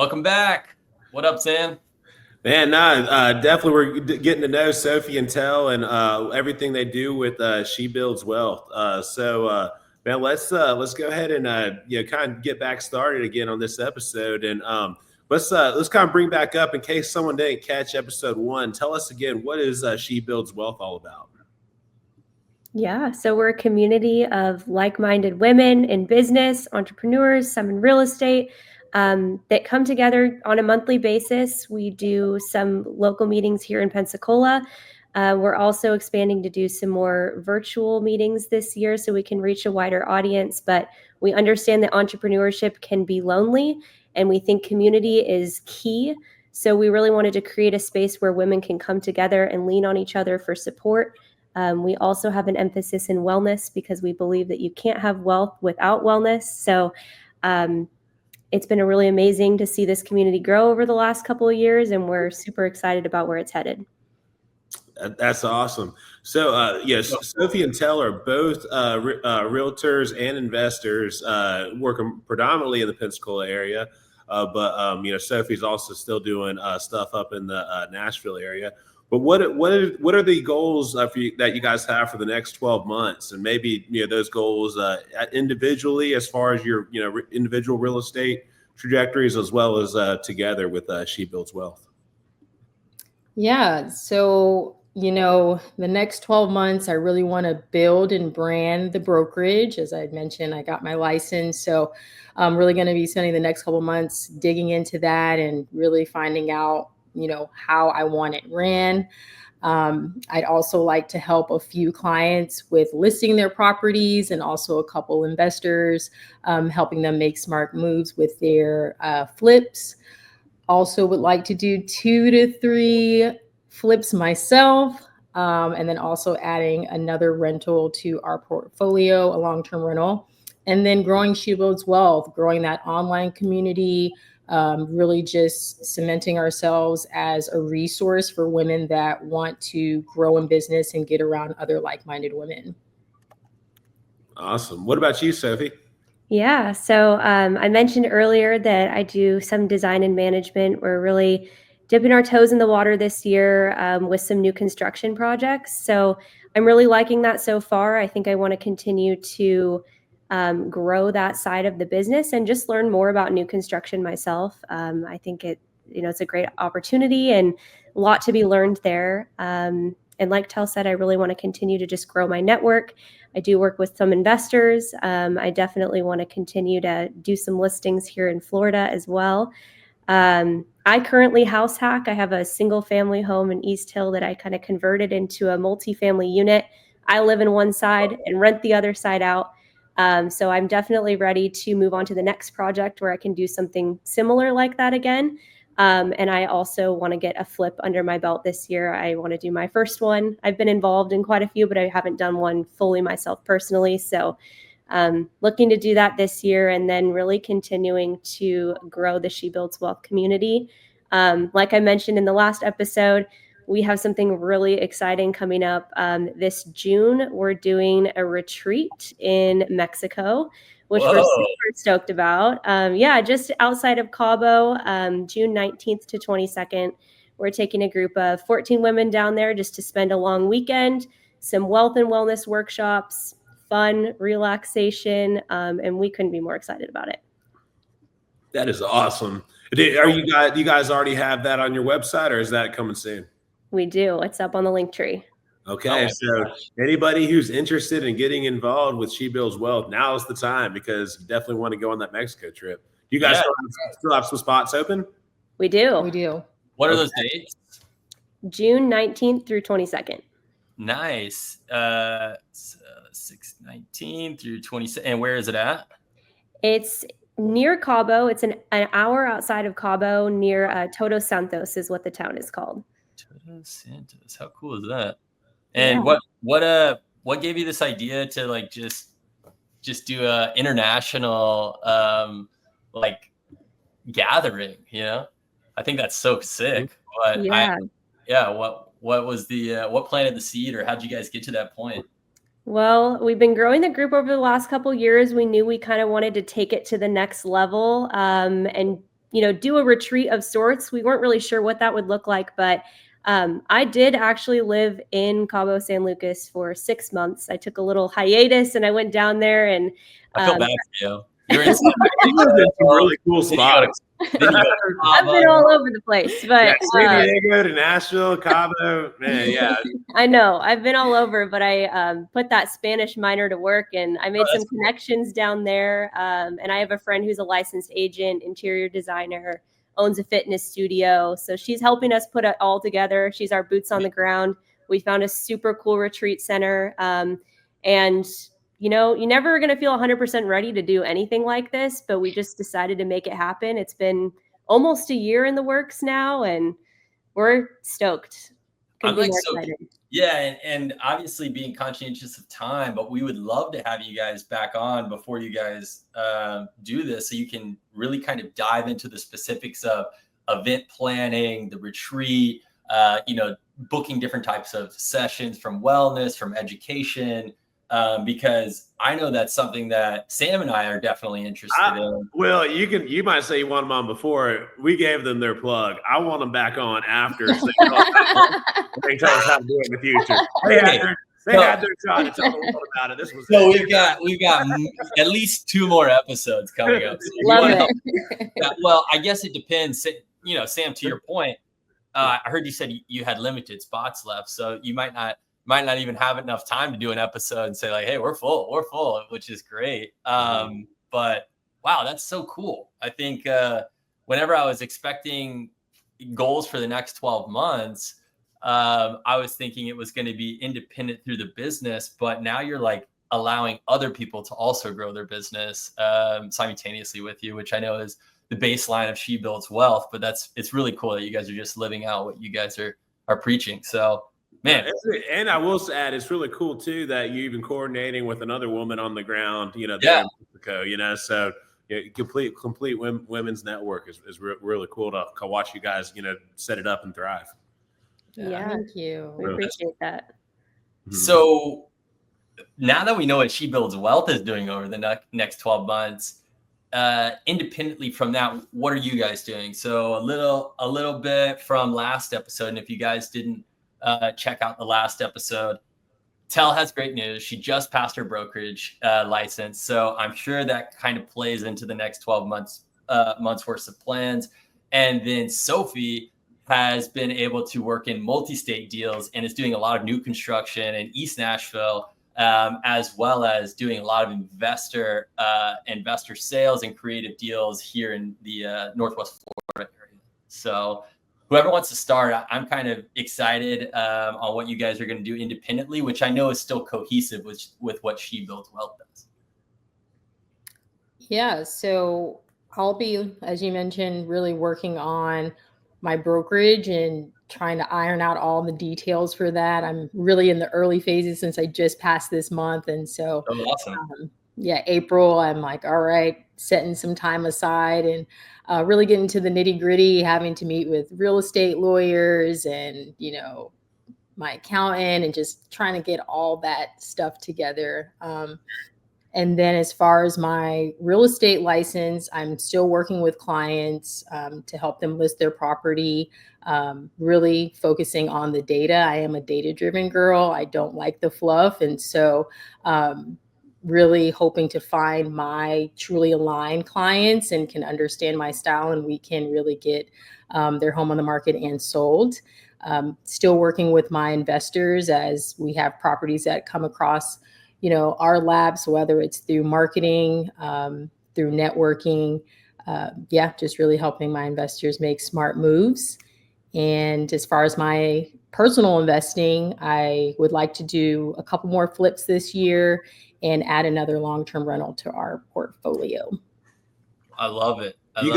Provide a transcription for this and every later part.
Welcome back. What up, Sam? Man, definitely we're getting to know Sophie and Tell and everything they do with She Builds Wealth. Man, let's go ahead and kind of get back started again on this episode, and let's kind of bring back up in case someone didn't catch episode one. Tell us again, what is She Builds Wealth all about? Yeah, so we're a community of like-minded women in business, entrepreneurs, some in real estate, that come together on a monthly basis. We do some local meetings here in Pensacola. We're also expanding to do some more virtual meetings this year so we can reach a wider audience. But we understand that entrepreneurship can be lonely, and we think community is key. So we really wanted to create a space where women can come together and lean on each other for support. We also have an emphasis in wellness because we believe that you can't have wealth without wellness. So it's been really amazing to see this community grow over the last couple of years, and we're super excited about where it's headed. That's awesome. So, yes, Sophie and Tell are both realtors and investors working predominantly in the Pensacola area. But Sophie's also still doing stuff up in the Nashville area. But what are the goals that you guys have for the next 12 months, and maybe those goals individually as far as your individual real estate trajectories, as well as together with She Builds Wealth. Yeah, so the next 12 months, I really want to build and brand the brokerage. As I had mentioned, I got my license, so I'm really going to be spending the next couple months digging into that and really finding out how I want it ran. I'd also like to help a few clients with listing their properties, and also a couple investors, helping them make smart moves with their flips. Also would like to do 2 to 3 flips myself, and then also adding another rental to our portfolio, a long-term rental, and then growing She Builds Wealth, growing that online community, really just cementing ourselves as a resource for women that want to grow in business and get around other like-minded women. Awesome. What about you, Sophie? Yeah, so I mentioned earlier that I do some design and management. We're really dipping our toes in the water this year with some new construction projects. So I'm really liking that so far. I think I want to continue to grow that side of the business and just learn more about new construction myself. I think it's a great opportunity and a lot to be learned there. And like Tel said, I really want to continue to just grow my network. I do work with some investors. I definitely want to continue to do some listings here in Florida as well. I currently house hack. I have a single family home in East Hill that I kind of converted into a multifamily unit. I live in one side and rent the other side out. So I'm definitely ready to move on to the next project where I can do something similar like that again. And I also want to get a flip under my belt this year. I want to do my first one. I've been involved in quite a few, but I haven't done one fully myself personally. So looking to do that this year, and then really continuing to grow the She Builds Wealth community. Like I mentioned in the last episode, we have something really exciting coming up this June. We're doing a retreat in Mexico, which we're super stoked about. Just outside of Cabo, June 19th to 22nd. We're taking a group of 14 women down there just to spend a long weekend, some wealth and wellness workshops, fun, relaxation, and we couldn't be more excited about it. That is awesome. Do you guys already have that on your website, or is that coming soon? We do. It's up on the link tree. Okay, so anybody who's interested in getting involved with She Builds Wealth, now is the time, because you definitely want to go on that Mexico trip. Do you guys still have some spots open? We do. We do. What are those dates? June 19th through 22nd. Nice. 6/19 through 20. And where is it at? It's near Cabo. It's an hour outside of Cabo, near Todos Santos is what the town is called. Todos Santos. How cool is that? And what gave you this idea to like just do a international gathering? I think that's so sick. But what was what planted the seed, or how'd you guys get to that point? Well, we've been growing the group over the last couple of years. We knew we kind of wanted to take it to the next level and do a retreat of sorts. We weren't really sure what that would look like, but I did actually live in Cabo San Lucas for 6 months. I took a little hiatus and I went down there, and I feel bad for you. You're in some really cool spots. I've been all over the place, but San Diego to Nashville, Cabo, man, yeah. I know I've been all over, but I put that Spanish minor to work, and I made some connections down there. And I have a friend who's a licensed agent, interior designer, owns a fitness studio, so she's helping us put it all together. She's our boots on the ground. We found a super cool retreat center, and you never are going to feel 100% ready to do anything like this, but we just decided to make it happen. It's been almost a year in the works now, and we're stoked. I'm like so excited. Yeah, and obviously being conscientious of time, but we would love to have you guys back on before you guys do this, so you can really kind of dive into the specifics of event planning, the retreat, booking different types of sessions, from wellness, from education. Because I know that's something that Sam and I are definitely interested in. Well, you might say you want them on before. We gave them their plug. I want them back on after. So they tell us how to do it in the future. They had their shot to tell the world about it. This was so we've got at least 2 more episodes coming up. So Love it. Well, I guess it depends. Sam, to your point, I heard you said you had limited spots left, so you might not even have enough time to do an episode and say like, hey, we're full, which is great. But wow, that's so cool. I think whenever I was expecting goals for the next 12 months, I was thinking it was going to be independent through the business, but now you're like allowing other people to also grow their business simultaneously with you, which I know is the baseline of She Builds Wealth, but it's really cool that you guys are just living out what you guys are preaching. So man, and I will add, it's really cool too that you're even coordinating with another woman on the ground, there in Mexico, so complete women's network is really cool to watch you guys, set it up and thrive. Yeah, thank you. We appreciate that. So now that we know what She Builds Wealth is doing over the next 12 months, independently from that, what are you guys doing? So a little bit from last episode, and if you guys didn't check out the last episode, Tell has great news. She just passed her brokerage license. So I'm sure that kind of plays into the next 12 months worth of plans. And then Sophie has been able to work in multi-state deals and is doing a lot of new construction in East Nashville, as well as doing a lot of investor sales and creative deals here in the Northwest Florida area. So whoever wants to start, I'm kind of excited on what you guys are going to do independently, which I know is still cohesive with what She Builds Wealth does. Yeah, so I'll be, as you mentioned, really working on my brokerage and trying to iron out all the details for that. I'm really in the early phases since I just passed this month. And so, awesome. April, I'm like, all right, setting some time aside and really getting to the nitty gritty, having to meet with real estate lawyers and, my accountant, and just trying to get all that stuff together. And then as far as my real estate license, I'm still working with clients to help them list their property, really focusing on the data. I am a data-driven girl. I don't like the fluff. And so really hoping to find my truly aligned clients and can understand my style, and we can really get their home on the market and sold. Still working with my investors as we have properties that come across our labs, whether it's through marketing, through networking, just really helping my investors make smart moves. And as far as my personal investing, I would like to do a couple more flips this year and add another long-term rental to our portfolio. I love it. You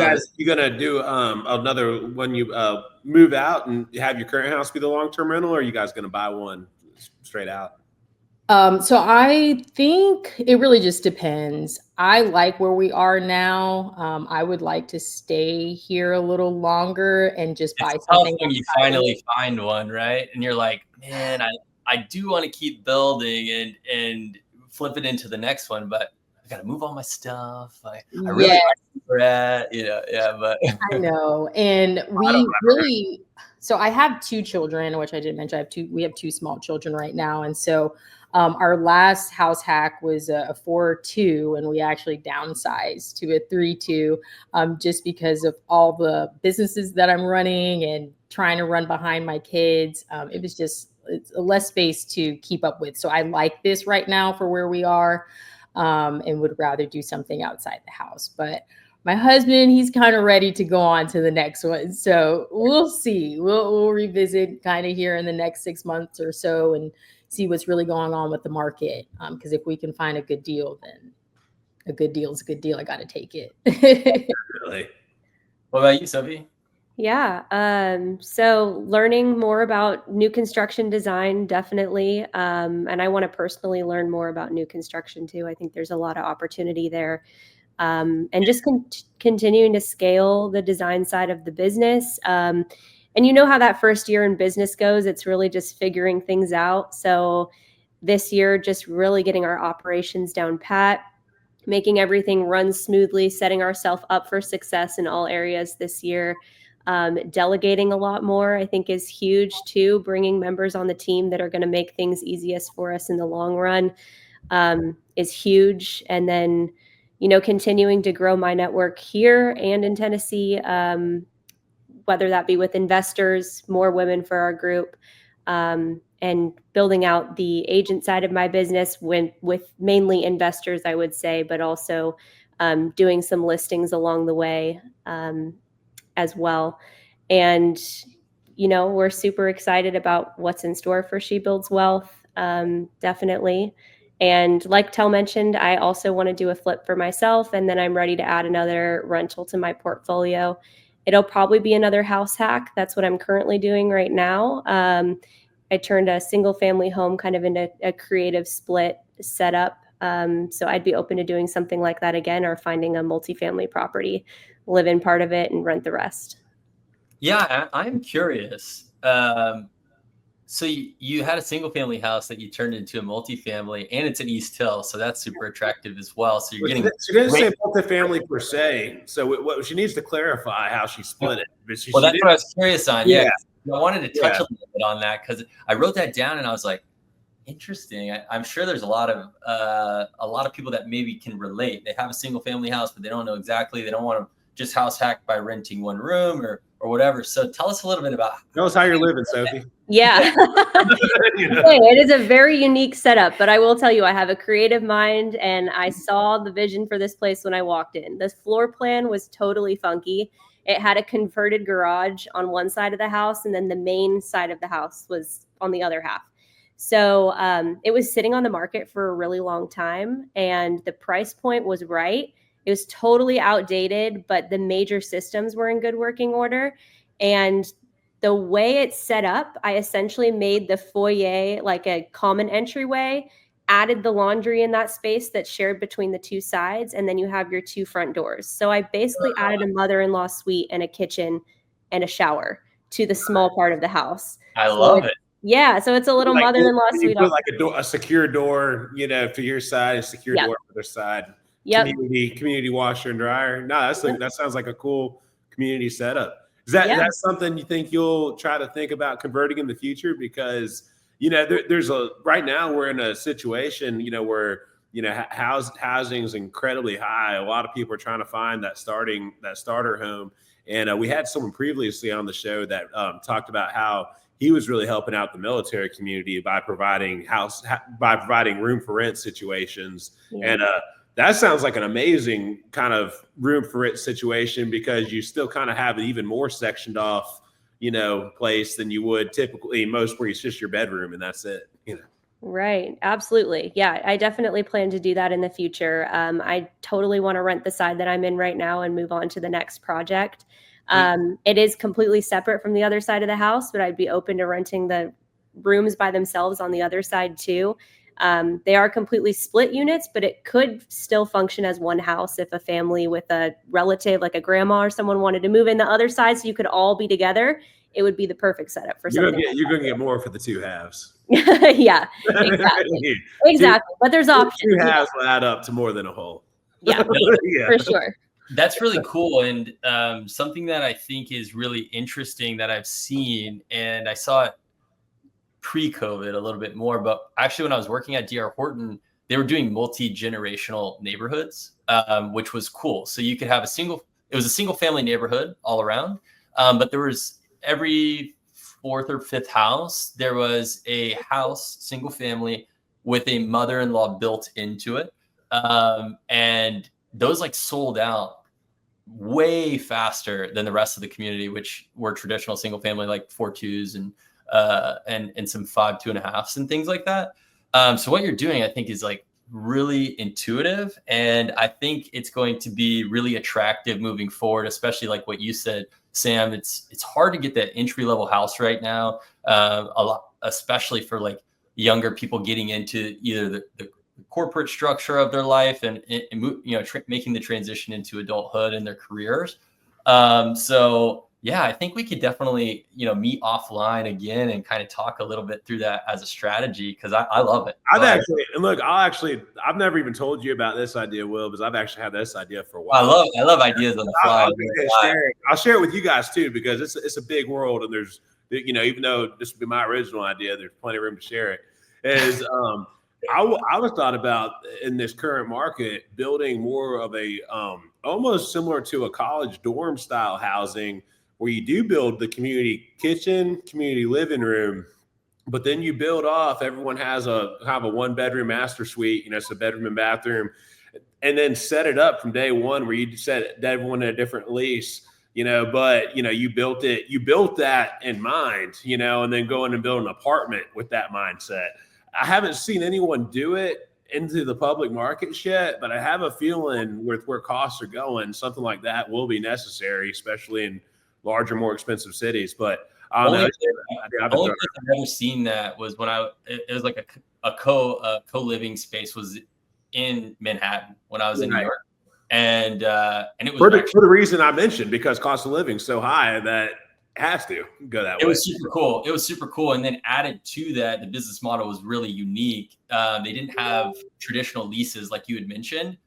gonna do another when you move out and have your current house be the long-term rental, or are you guys gonna buy one straight out? So I think it really just depends. I like where we are now. I would like to stay here a little longer and just buy something. When you finally find one, right? And you're like, man, I do want to keep building and flip it into the next one, but I I got to move all my stuff. I really like where we're at, but I know. And we really, so I have 2 children, which I didn't mention. We have 2 small children right now. And so our last house hack was a 4-2, and we actually downsized to a 3-2, just because of all the businesses that I'm running and trying to run behind my kids. It was just it's less space to keep up with. So I like this right now for where we are, and would rather do something outside the house. But my husband, he's kind of ready to go on to the next one. So we'll see. We'll revisit kind of here in the next 6 months or so and see what's really going on with the market. Because if we can find a good deal, then a good deal is a good deal. I got to take it. Really? What about you, Sophie? Yeah. So learning more about new construction design, definitely. And I want to personally learn more about new construction too. I think there's a lot of opportunity there. And just continuing to scale the design side of the business. And you know how that first year in business goes. It's really just figuring things out. So this year, just really getting our operations down pat, making everything run smoothly, setting ourselves up for success in all areas this year. Delegating a lot more, I think, is huge too. Bringing members on the team that are going to make things easiest for us in the long run is huge. And then, continuing to grow my network here and in Tennessee, whether that be with investors, more women for our group, and building out the agent side of my business with mainly investors, I would say, but also doing some listings along the way as well. And, we're super excited about what's in store for She Builds Wealth, definitely. And like Tel mentioned, I also want to do a flip for myself, and then I'm ready to add another rental to my portfolio. It'll probably be another house hack. That's what I'm currently doing right now. I turned a single family home kind of into a creative split setup. So I'd be open to doing something like that again, or finding a multifamily property, live in part of it and rent the rest. Yeah, I'm curious. So you had a single family house that you turned into a multifamily, and it's in East Hill, so that's super attractive as well. So you're getting. She didn't say multifamily per se. So what she needs to clarify how she split it. But that's what I was curious on. Yeah, I wanted to touch a little bit on that because I wrote that down and I was like, interesting. I'm sure there's a lot of people that maybe can relate. They have a single family house, but they don't know exactly. They don't want to just house hack by renting one room or whatever. So tell us a little bit about. Tell us how you're living, Sophie. Yeah. It is a very unique setup, but I will tell you, I have a creative mind and I saw the vision for this place when I walked in. This floor plan was totally funky. It had a converted garage on one side of the house, and then the main side of the house was on the other half. So it was sitting on the market for a really long time, and the price point was right. It was totally outdated, but the major systems were in good working order. And the way it's set up, I essentially made the foyer like a common entryway, added the laundry in that space that's shared between the two sides, and then you have your 2 front doors. So I basically added a mother-in-law suite and a kitchen and a shower to the small part of the house. I love it. Yeah, so it's a little mother-in-law suite. You put like a secure door, to your side, a secure door to their side. Yep. Community washer and dryer. No, that sounds like a cool community setup. Is that something you think you'll try to think about converting in the future? Because there's right now we're in a situation where housing is incredibly high. A lot of people are trying to find that starter home, and we had someone previously on the show that talked about how he was really helping out the military community by providing room for rent situations. And that sounds like an amazing kind of room for rent situation, because you still kind of have an even more sectioned off, place than you would typically most, where it's just your bedroom and that's it, Right. Absolutely. Yeah, I definitely plan to do that in the future. I totally want to rent the side that I'm in right now and move on to the next project. It is completely separate from the other side of the house, but I'd be open to renting the rooms by themselves on the other side too. They are completely split units, but it could still function as one house if a family with a relative, like a grandma or someone, wanted to move in the other side so you could all be together. It would be the perfect setup for something. You're going to get more for the 2 halves. Yeah, exactly. But there's options. Two halves will add up to more than a whole. Yeah, Yeah. for sure. That's really cool. And something that I think is really interesting that I've seen, and I saw it pre-COVID a little bit more, but actually when I was working at DR Horton, they were doing multi-generational neighborhoods, which was cool. So you could have it was a single family neighborhood all around, but there was every fourth or fifth house, there was a house, single family, with a mother-in-law built into it. And those like sold out way faster than the rest of the community, which were traditional single family, like 4.2s and some 5.2.5s and things like that. So what you're doing, I think, is like really intuitive, and I think it's going to be really attractive moving forward, especially like what you said, Sam. It's hard to get that entry level house right now, a lot, especially for like younger people getting into either the corporate structure of their life and making the transition into adulthood and their careers. So yeah, I think we could definitely, meet offline again and kind of talk a little bit through that as a strategy, because I love it. I've never even told you about this idea, Will, because I've actually had this idea for a while. I love ideas on the fly. I'll share it with you guys too, because it's a big world, and there's, even though this would be my original idea, there's plenty of room to share it. I was thought about in this current market building more of a almost similar to a college dorm style housing, where you do build the community kitchen, community living room, but then you build off. Everyone has a kind of a 1-bedroom master suite, it's a bedroom and bathroom, and then set it up from day one where you set everyone in a different lease, but you built that in mind, and then go in and build an apartment with that mindset. I haven't seen anyone do it into the public markets yet, but I have a feeling with where costs are going, something like that will be necessary, especially in larger, more expensive cities. But I don't know. The only place I've ever seen that was when it was like a co-living space was in Manhattan when I was in New York. And it was for the reason I mentioned, because cost of living is so high that has to go that way. It was super cool. And then added to that, the business model was really unique. They didn't have traditional leases like you had mentioned.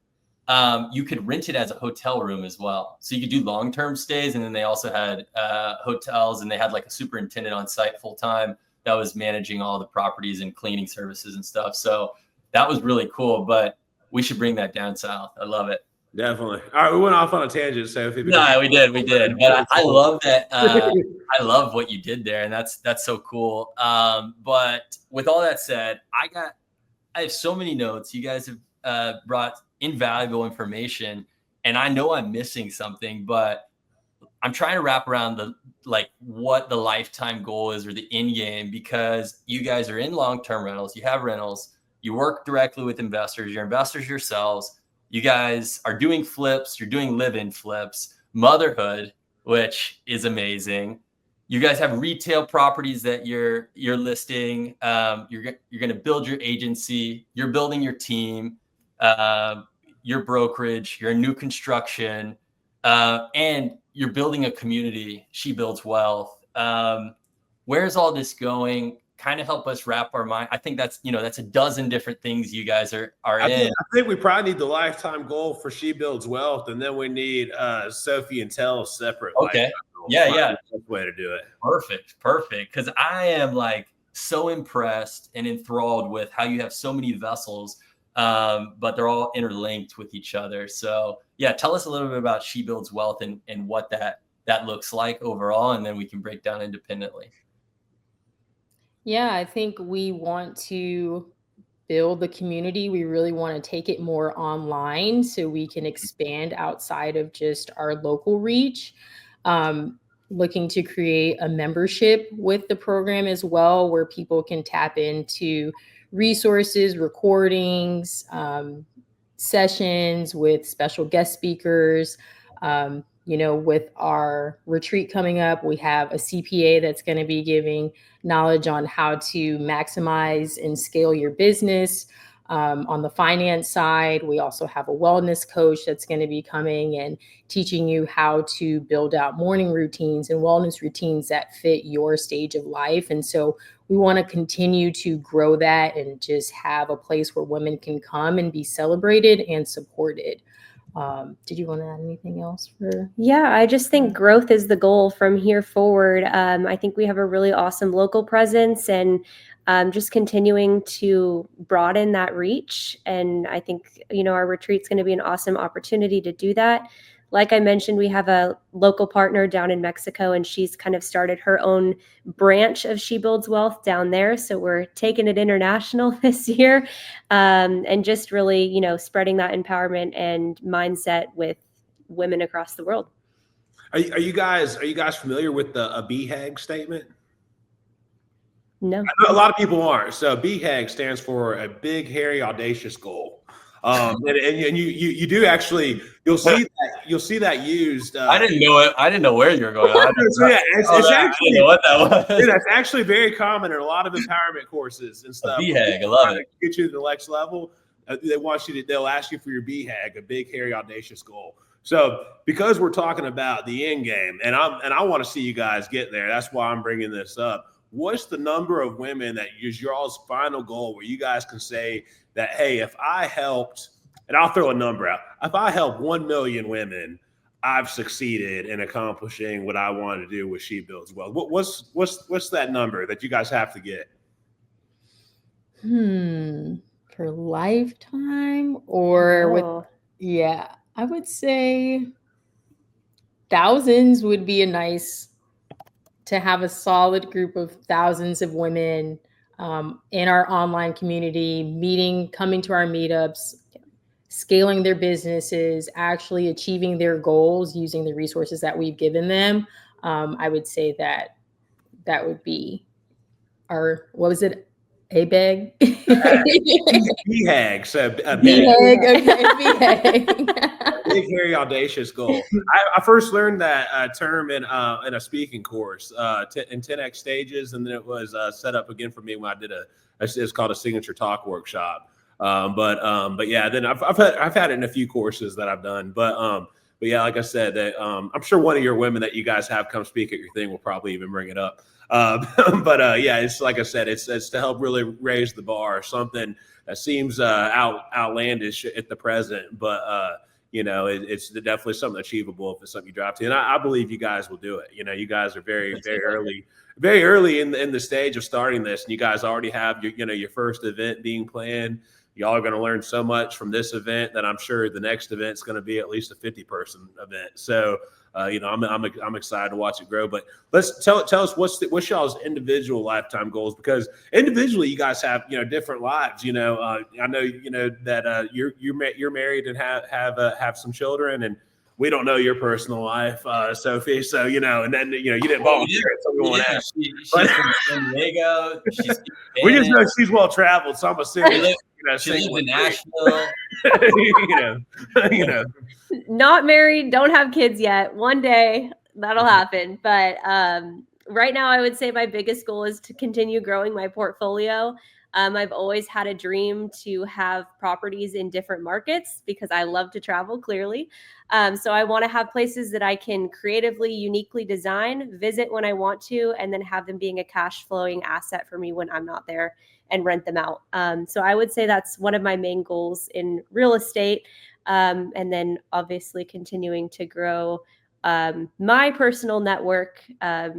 You could rent it as a hotel room as well. So you could do long-term stays. And then they also had hotels, and they had like a superintendent on site full time that was managing all the properties and cleaning services and stuff. So that was really cool, but we should bring that down south. I love it. Definitely. All right, we went off on a tangent, Sophie. No, we did. But I love that. I love what you did there, and that's so cool. But with all that said, I have so many notes. You guys have brought invaluable information, and I know I'm missing something, but I'm trying to wrap around what the lifetime goal is or the end game, because you guys are in long-term rentals, you have rentals, you work directly with investors, you're investors yourselves. You guys are doing flips. You're doing live-in flips, motherhood, which is amazing. You guys have retail properties that you're listing. You're going to build your agency. You're building your team, your brokerage, your new construction, and you're building a community. She builds wealth. Where's all this going? Kind of help us wrap our mind. I think that's a dozen different things you guys are in. I think we probably need the lifetime goal for She Builds Wealth, and then we need Sophie and Tell separate. Okay. Yeah. Way to do it. Perfect. Because I am like so impressed and enthralled with how you have so many vessels, but they're all interlinked with each other. So yeah, tell us a little bit about She Builds Wealth and what that looks like overall, and then we can break down independently. Yeah, I think we want to build the community. We really want to take it more online so we can expand outside of just our local reach. Looking to create a membership with the program as well, where people can tap into resources, recordings, sessions with special guest speakers. With our retreat coming up, we have a CPA that's going to be giving knowledge on how to maximize and scale your business. On the finance side, we also have a wellness coach that's going to be coming and teaching you how to build out morning routines and wellness routines that fit your stage of life. And so we want to continue to grow that and just have a place where women can come and be celebrated and supported. Did you want to add anything else for? Yeah, I just think growth is the goal from here forward. I think we have a really awesome local presence, and just continuing to broaden that reach. And I think, our retreat's going to be an awesome opportunity to do that. Like I mentioned, we have a local partner down in Mexico, and she's kind of started her own branch of She Builds Wealth down there. So we're taking it international this year, and just really, spreading that empowerment and mindset with women across the world. Are you guys familiar with the BHAG statement? No. I know a lot of people aren't. So BHAG stands for a big, hairy, audacious goal. And you do actually, you'll see that used. I didn't know it. I didn't know where you were going. I didn't know what that was. Yeah, that's actually very common in a lot of empowerment courses and stuff. BHAG, I love it. Get you to the next level. They'll ask you for your BHAG, a big, hairy, audacious goal. So because we're talking about the end game, and I want to see you guys get there. That's why I'm bringing this up. What's the number of women that is y'all's final goal where you guys can say that, hey, if I helped, and I'll throw a number out, if I help 1 million women, I've succeeded in accomplishing what I want to do with She Builds Wealth. What's that number that you guys have to get? For lifetime or yeah, I would say thousands would be a nice, to have a solid group of thousands of women in our online community, coming to our meetups, scaling their businesses, actually achieving their goals using the resources that we've given them. I would say that would be our, what was it? ABAG? BHAG. So BHAG, okay, BHAG. Big, hairy, audacious goal. I first learned that term in a speaking course in 10X stages, and then it was set up again for me when I did it's called a signature talk workshop. But yeah, then I've had it in a few courses that I've done. But yeah, like I said, that I'm sure one of your women that you guys have come speak at your thing will probably even bring it up. Yeah, it's like I said, it's to help really raise the bar, something that seems outlandish at the present, but it's definitely something achievable if it's something you drive to. And I believe you guys will do it. You guys are very early in the stage of starting this, and you guys already have your first event being planned. Y'all are going to learn so much from this event that I'm sure the next event is going to be at least a 50-person event. So, I'm excited to watch it grow. But let's tell us what's y'all's individual lifetime goals, because individually you guys have different lives. I know that you're married and have some children, and we don't know your personal life, Sophie. So and then you didn't volunteer, so we won't ask. She's from San Diego. We just know she's well traveled, so I'm assuming. She lives in Nashville. Not married, don't have kids yet. One day that'll happen. But right now, I would say my biggest goal is to continue growing my portfolio. I've always had a dream to have properties in different markets because I love to travel, clearly. So I want to have places that I can creatively, uniquely design, visit when I want to, and then have them being a cash flowing asset for me when I'm not there, and rent them out. So I would say that's one of my main goals in real estate. And then obviously continuing to grow my personal network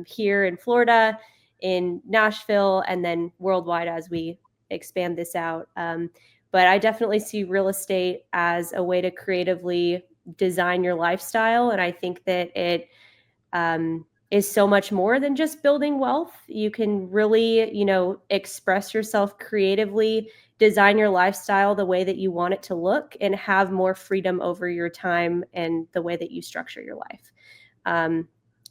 here in Florida, in Nashville, and then worldwide as we expand this out. But I definitely see real estate as a way to creatively design your lifestyle. And I think that it is so much more than just building wealth. You can really, express yourself creatively, design your lifestyle the way that you want it to look, and have more freedom over your time and the way that you structure your life.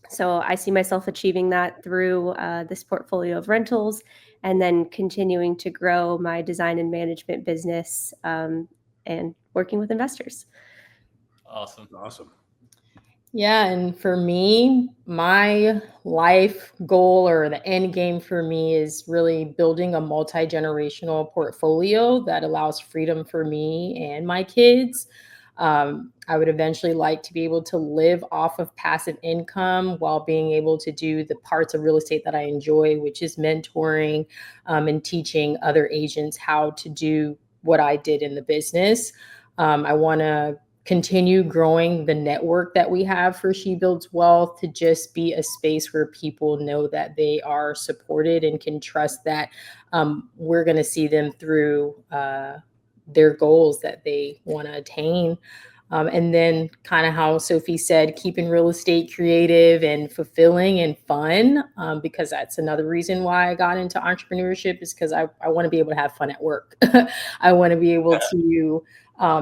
So I see myself achieving that through this portfolio of rentals, and then continuing to grow my design and management business and working with investors. Awesome. Yeah, and for me, my life goal or the end game for me is really building a multi-generational portfolio that allows freedom for me and my kids. I would eventually like to be able to live off of passive income while being able to do the parts of real estate that I enjoy, which is mentoring and teaching other agents how to do what I did in the business. I want to continue growing the network that we have for She Builds Wealth to just be a space where people know that they are supported and can trust that we're going to see them through their goals that they want to attain. And then kind of how Sophie said, keeping real estate creative and fulfilling and fun, because that's another reason why I got into entrepreneurship, is because I want to be able to have fun at work. I want to be able to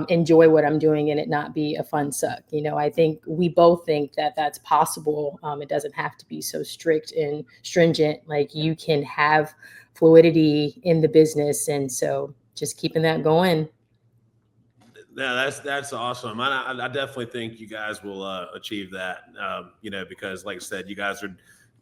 enjoy what I'm doing and it not be a fun suck. You know, I think we both think that that's possible. It doesn't have to be so strict and stringent. Like, you can have fluidity in the business. And so just keeping that going. Yeah, that's awesome. I definitely think you guys will achieve that. You know, because like I said, you guys are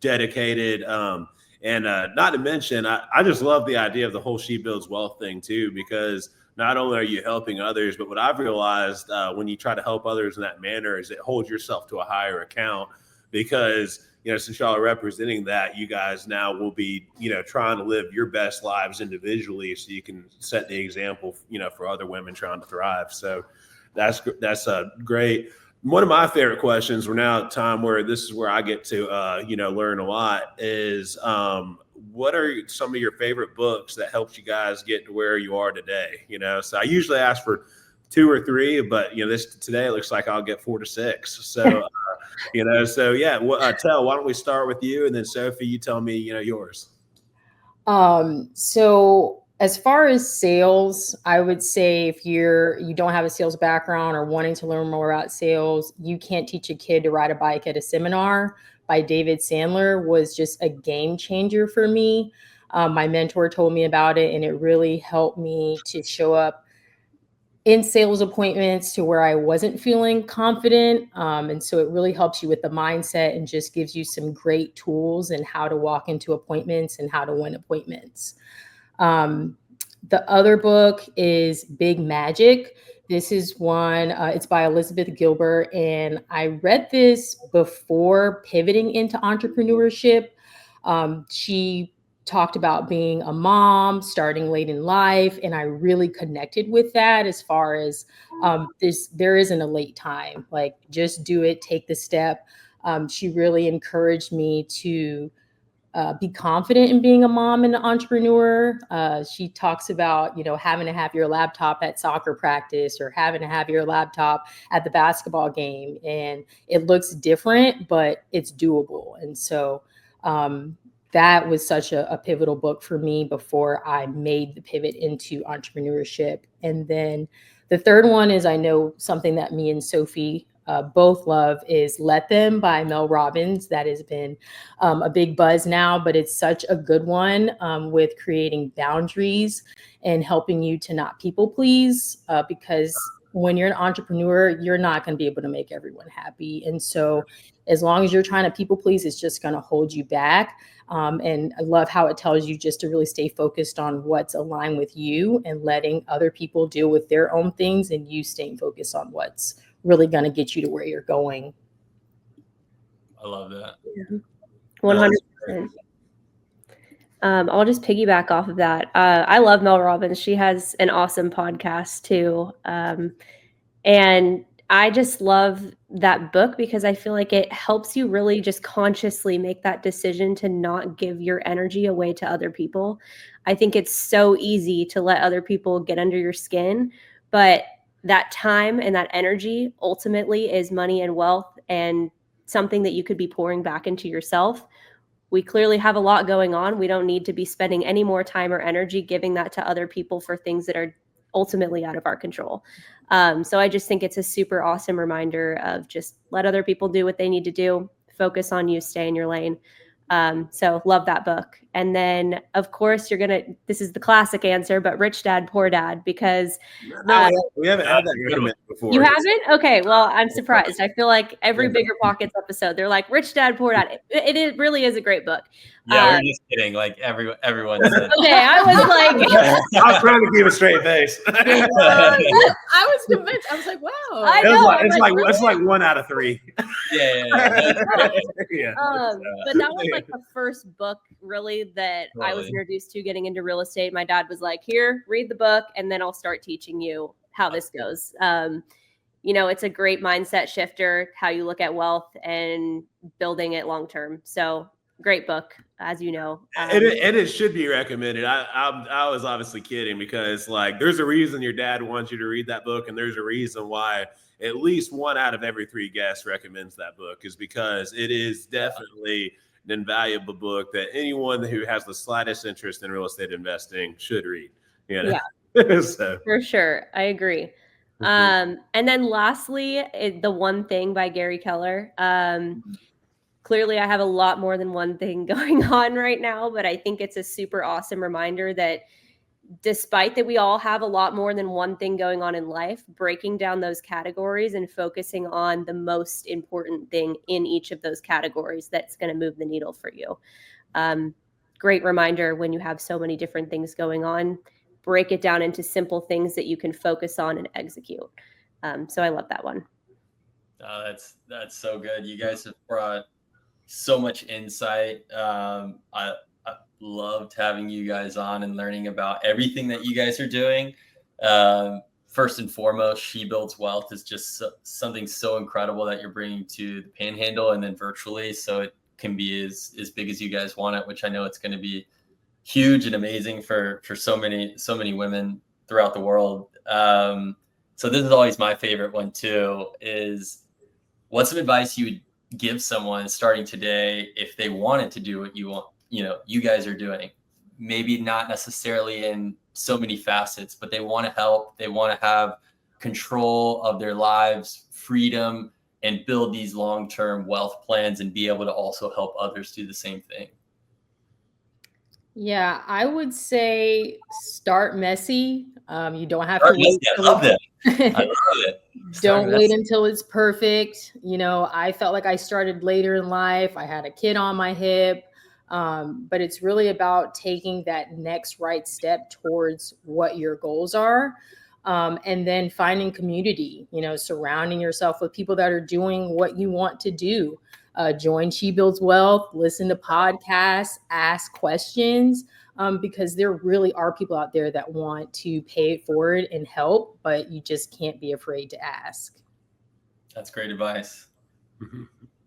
dedicated. And not to mention, I just love the idea of the whole She Builds Wealth thing too, because not only are you helping others, but what I've realized when you try to help others in that manner is it holds yourself to a higher account, because, you know, since y'all are representing that, you guys now will be, you know, trying to live your best lives individually so you can set the example, you know, for other women trying to thrive. So that's great. One of my favorite questions, we're now at a time where this is where I get to, you know, learn a lot, is what are some of your favorite books that helped you guys get to where you are today? You know, so I usually ask for 2 or 3, but, you know, today it looks like I'll get 4 to 6. So, you know, so yeah, Tell, why don't we start with you, and then Sophie, you tell me, you know, yours. So as far as sales, I would say if you don't have a sales background or wanting to learn more about sales, You Can't Teach a Kid to Ride a Bike at a Seminar by David Sandler was just a game changer for me. My mentor told me about it, and it really helped me to show up in sales appointments to where I wasn't feeling confident. And so it really helps you with the mindset and just gives you some great tools and how to walk into appointments and how to win appointments. The other book is Big Magic. This is one, it's by Elizabeth Gilbert. And I read this before pivoting into entrepreneurship. She talked about being a mom, starting late in life, and I really connected with that as far as there isn't a late time. Like, just do it, take the step. She really encouraged me to be confident in being a mom and an entrepreneur. She talks about, you know, having to have your laptop at soccer practice or having to have your laptop at the basketball game, and it looks different, but it's doable. And so that was such a pivotal book for me before I made the pivot into entrepreneurship. And then the third one is, I know something that me and Sophie both love, is Let Them by Mel Robbins. That has been a big buzz now, but it's such a good one with creating boundaries and helping you to not people please, because when you're an entrepreneur, you're not going to be able to make everyone happy. And so as long as you're trying to people please, it's just going to hold you back. And I love how it tells you just to really stay focused on what's aligned with you and letting other people deal with their own things, and you staying focused on what's really going to get you to where you're going. I love that. 100%. I'll just piggyback off of that. I love Mel Robbins. She has an awesome podcast too. And I just love that book because I feel like it helps you really just consciously make that decision to not give your energy away to other people. I think it's so easy to let other people get under your skin, but that time and that energy ultimately is money and wealth, and something that you could be pouring back into yourself. We clearly have a lot going on. We don't need to be spending any more time or energy giving that to other people for things that are ultimately out of our control. So I just think it's a super awesome reminder of just let other people do what they need to do. Focus on you, stay in your lane. So love that book. And then of course this is the classic answer, but Rich Dad, Poor Dad, because we haven't had that argument before. You haven't? Okay. Well, I'm surprised. I feel like every Bigger Pockets episode, they're like Rich Dad, Poor Dad. It really is a great book. Yeah, we're just kidding. Like everyone said. Okay, I was like, I was trying to keep a straight face. I was convinced. I was like, wow. I know. It's like 1 out of 3. Yeah. Yeah. But that was like the first book really that I was introduced to getting into real estate. My dad was like, here, read the book, and then I'll start teaching you how this goes. It's a great mindset shifter, how you look at wealth and building it long term. So great book, as you know. And it should be recommended. I was obviously kidding, because like there's a reason your dad wants you to read that book, and there's a reason why at least 1 out of every 3 guests recommends that book, is because it is definitely an invaluable book that anyone who has the slightest interest in real estate investing should read. Yeah. So. For sure. I agree. And then lastly, The One Thing by Gary Keller. Clearly, I have a lot more than one thing going on right now, but I think it's a super awesome reminder that despite that we all have a lot more than one thing going on in life, breaking down those categories and focusing on the most important thing in each of those categories that's going to move the needle for you. Great reminder when you have so many different things going on, break it down into simple things that you can focus on and execute. So I love that one. Oh, that's so good. You guys have brought so much insight. I loved having you guys on and learning about everything that you guys are doing. First and foremost, She Builds Wealth is just something so incredible that you're bringing to the Panhandle and then virtually, so it can be as big as you guys want it, which I know it's going to be huge and amazing for so many women throughout the world. So this is always my favorite one too, is what's some advice you would give someone starting today if they wanted to do what you guys are doing? Maybe not necessarily in so many facets, but they want to help, they want to have control of their lives, freedom, and build these long-term wealth plans and be able to also help others do the same thing. Yeah, I would say start messy. You don't have to wait. I love that. I love it. Don't wait until it's perfect. I felt like I started later in life. I had a kid on my hip. But it's really about taking that next right step towards what your goals are. And then finding community, surrounding yourself with people that are doing what you want to do. Join She Builds Wealth, listen to podcasts, ask questions, because there really are people out there that want to pay it forward and help, but you just can't be afraid to ask. That's great advice.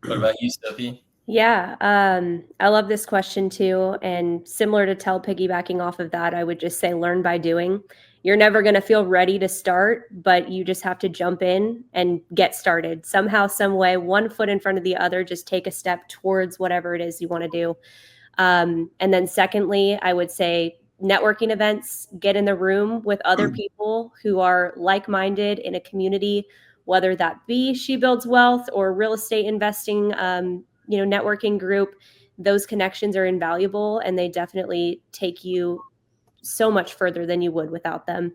What about you, Sophie? Yeah, I love this question too. And similar to Tell, piggybacking off of that, I would just say learn by doing. You're never going to feel ready to start, but you just have to jump in and get started. Somehow, some way, one foot in front of the other, just take a step towards whatever it is you want to do. And then secondly, I would say networking events, get in the room with other people who are like-minded in a community, whether that be She Builds Wealth or real estate investing, networking group. Those connections are invaluable, and they definitely take you so much further than you would without them.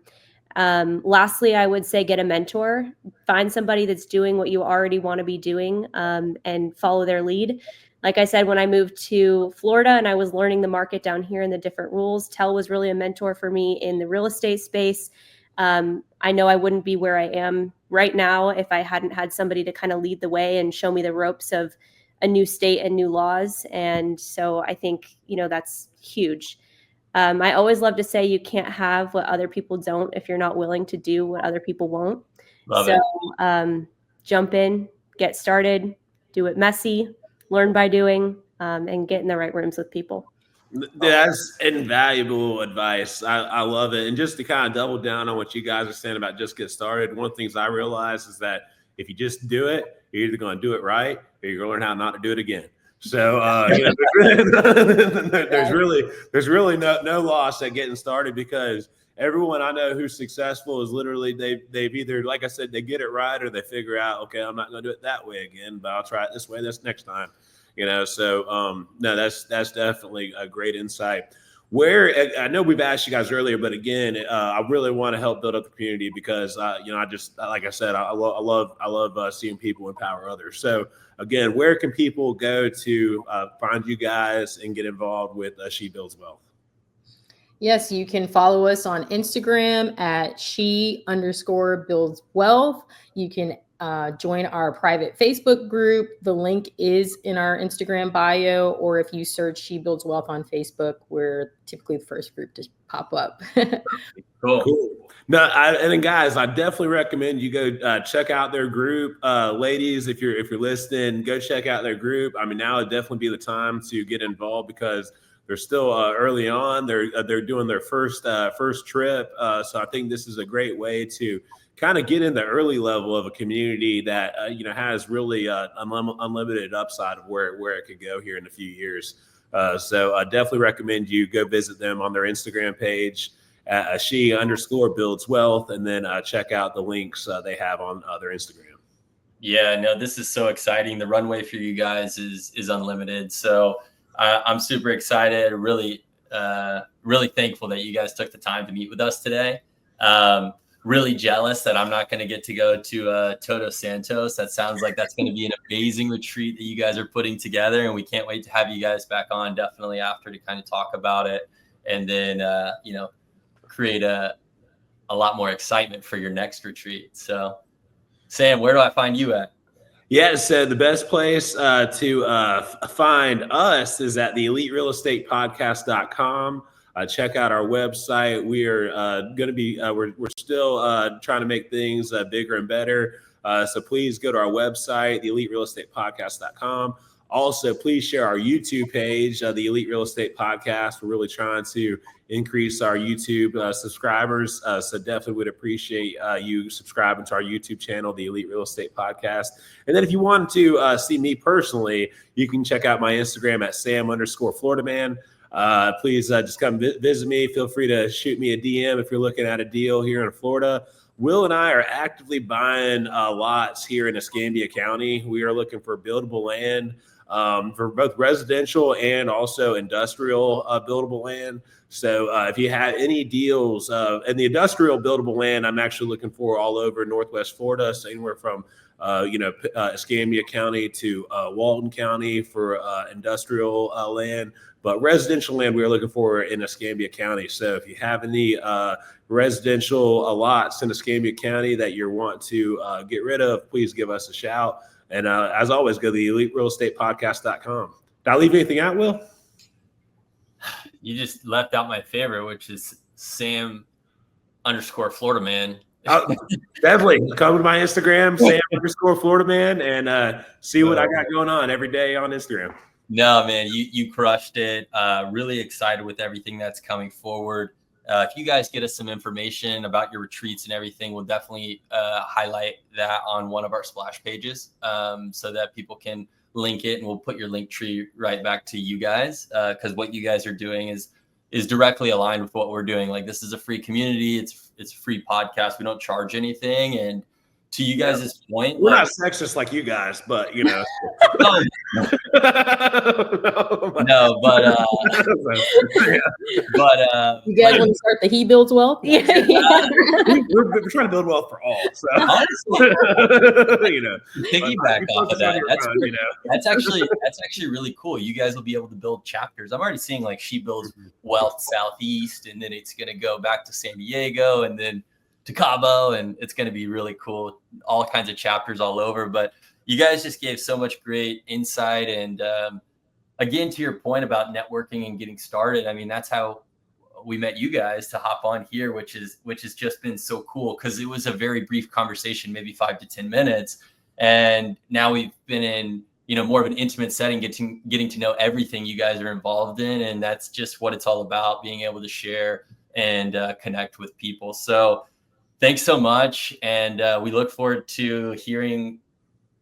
Lastly, I would say get a mentor. Find somebody that's doing what you already want to be doing, and follow their lead. Like I said, when I moved to Florida and I was learning the market down here and the different rules, Tell was really a mentor for me in the real estate space. I know I wouldn't be where I am right now if I hadn't had somebody to kind of lead the way and show me the ropes of a new state and new laws. And so I think, that's huge. I always love to say you can't have what other people don't if you're not willing to do what other people won't. Love it. Jump in, get started, do it messy, learn by doing, and get in the right rooms with people. That's invaluable advice. I love it. And just to kind of double down on what you guys are saying about just get started, one of the things I realize is that if you just do it, you're either going to do it right or you're going to learn how not to do it again. So there's really no loss at getting started, because everyone I know who's successful is literally they've either, like I said, they get it right or they figure out, okay, I'm not going to do it that way again, but I'll try it this way this next time. So no, that's definitely a great insight. where I know we've asked you guys earlier, but again, I really want to help build up the community because I just, like I said, I love seeing people empower others. So again, where can people go to find you guys and get involved with She Builds Wealth? Yes, you can follow us on Instagram at she_builds wealth. You can join our private Facebook group. The link is in our Instagram bio, or if you search She Builds Wealth on Facebook, we're typically the first group to pop up. Cool. No, and then guys, I definitely recommend you go check out their group. Ladies, if you're listening, go check out their group. I mean, now would definitely be the time to get involved because they're still early on. They're doing their first trip, so I think this is a great way to kind of get in the early level of a community that has really unlimited upside of where it could go here in a few years. So I definitely recommend you go visit them on their Instagram page, she_builds wealth, and then check out the links they have on their Instagram. Yeah, no, this is so exciting. The runway for you guys is unlimited. So I'm super excited. Really thankful that you guys took the time to meet with us today. Really jealous that I'm not going to get to go to Todos Santos. That sounds like that's going to be an amazing retreat that you guys are putting together, and we can't wait to have you guys back on definitely after to kind of talk about it, and then create a lot more excitement for your next retreat. So, Sam, where do I find you at? Yeah, so the best place to find us is at the EliteRealEstatePodcast.com. Check out our website. We are going to be, we're still trying to make things bigger and better. So please go to our website, the EliteRealEstatePodcast.com. Also, please share our YouTube page, the Elite Real Estate Podcast. We're really trying to increase our YouTube subscribers. So definitely would appreciate you subscribing to our YouTube channel, the Elite Real Estate Podcast. And then if you want to see me personally, you can check out my Instagram at Sam_FloridaMan. Please just come visit me. Feel free to shoot me a DM if you're looking at a deal here in Florida. Will and I are actively buying lots here in Escambia County. We are looking for buildable land for both residential and also industrial buildable land. So if you have any deals and the industrial buildable land, I'm actually looking for all over Northwest Florida, so anywhere from Escambia County to Walton County for industrial land. But residential land we're looking for in Escambia County. So if you have any residential lots in Escambia County that you want to get rid of, please give us a shout. And as always, go to the EliteRealEstatePodcast.com. Did I leave anything out, Will? You just left out my favorite, which is Sam_FloridaMan. Definitely come to my Instagram, Sam_FloridaMan, and see what I got going on every day on Instagram. No, man, you crushed it. Really excited with everything that's coming forward. If you guys get us some information about your retreats and everything, we'll definitely highlight that on one of our splash pages so that people can link it, and we'll put your link tree right back to you guys because what you guys are doing is directly aligned with what we're doing. Like, this is a free community. It's a free podcast. We don't charge anything. And to you guys' point, we're not sexist like you guys, but no, but you guys want to start the He Builds Wealth? Yeah. We're trying to build wealth for all. So honestly, piggyback off of that. That's actually really cool. You guys will be able to build chapters. I'm already seeing like She Builds Wealth Southeast, and then it's going to go back to San Diego, and then to Cabo, and it's going to be really cool. All kinds of chapters all over. But you guys just gave so much great insight. And again, to your point about networking and getting started, I mean, that's how we met you guys to hop on here, which has just been so cool because it was a very brief conversation, maybe 5 to 10 minutes. And now we've been in, more of an intimate setting, getting to know everything you guys are involved in. And that's just what it's all about, being able to share and connect with people. So thanks so much. And we look forward to hearing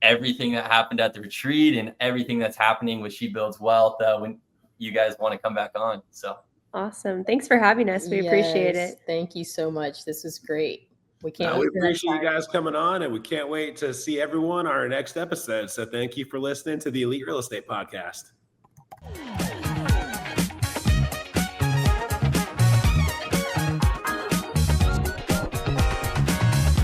everything that happened at the retreat and everything that's happening with She Builds Wealth when you guys want to come back on. So awesome. Thanks for having us. We appreciate it. Thank you so much. This is great. We appreciate you guys coming on, and we can't wait to see everyone on our next episode. So thank you for listening to the Elite Real Estate Podcast.